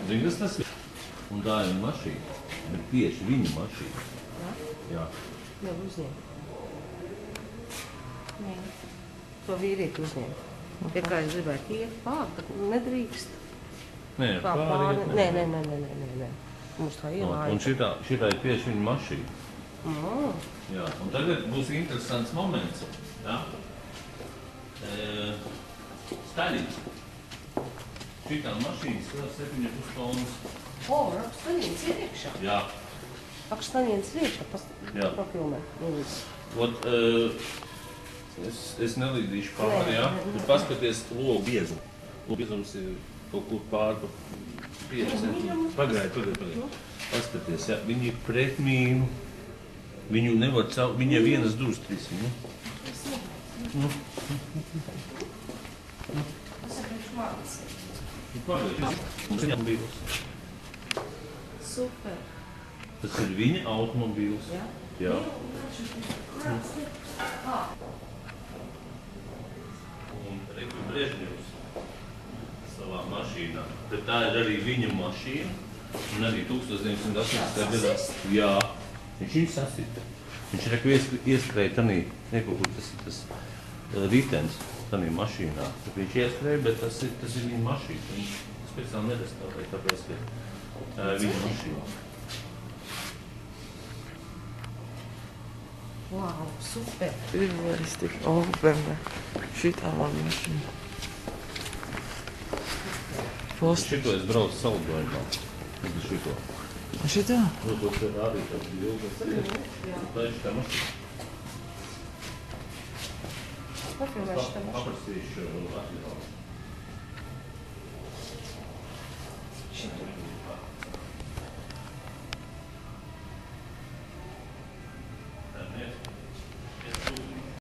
Zini, kas tas ir? Un tā ir mašīna. Bet tieši viņa mašīna. Jā? Jau uzņem. Nē. To vīrieti uzņem. Ja kā es gribētu iet pāri, tad nedrīkst. Nē, pāri iet. Nē. Mums tā ielāja. Un šitā ir tieši viņa mašīna. Mm. Jā, un tagad būs interesants moments. Jā? Staļins. Šitā mašīnas vēl 7,5 tonnas. O, rakstaņiens ir iekšā. Jā. Rakstaņiens ir iekšā, papilnē. Ot, es nelīdīšu pāri, jā? Bet paskaties logu biezumu. Logu biezums ir kaut kur pāri 5 centimetri. Pagaid. Paskaties, jā, viņi ir pret mīnu. Viņu nevar caur, viņa ir vienas durvis trīsiņu. Tas ir priekš manis. Automobīls. Super. Tas ir viņa automobīls. Jā. Un Reku Brežņevs savā mašīnā. Bet tā ir arī viņa mašīna. Un arī 1980. gadā. Jā. Viņš viņu sasita. Viņš Reku ieskrēja tanī, kaut kur tas ritens. Tanī mašīnā. Tad viņš ieskrēja, bet tas ir viņa mašīna. Viņš speciāli nerestaurēja, tāpēc, ka viņa mašīna. Wow, super. Pirmais tik operne. Šitā man mašīna. Šito es braucu saldojumā. Es šito. Šitā? To ir arī tāds ilgas. Tā ir šitā mašīna. Papilnēšu tā mašīna. Paprasīšu atļauju. Šito.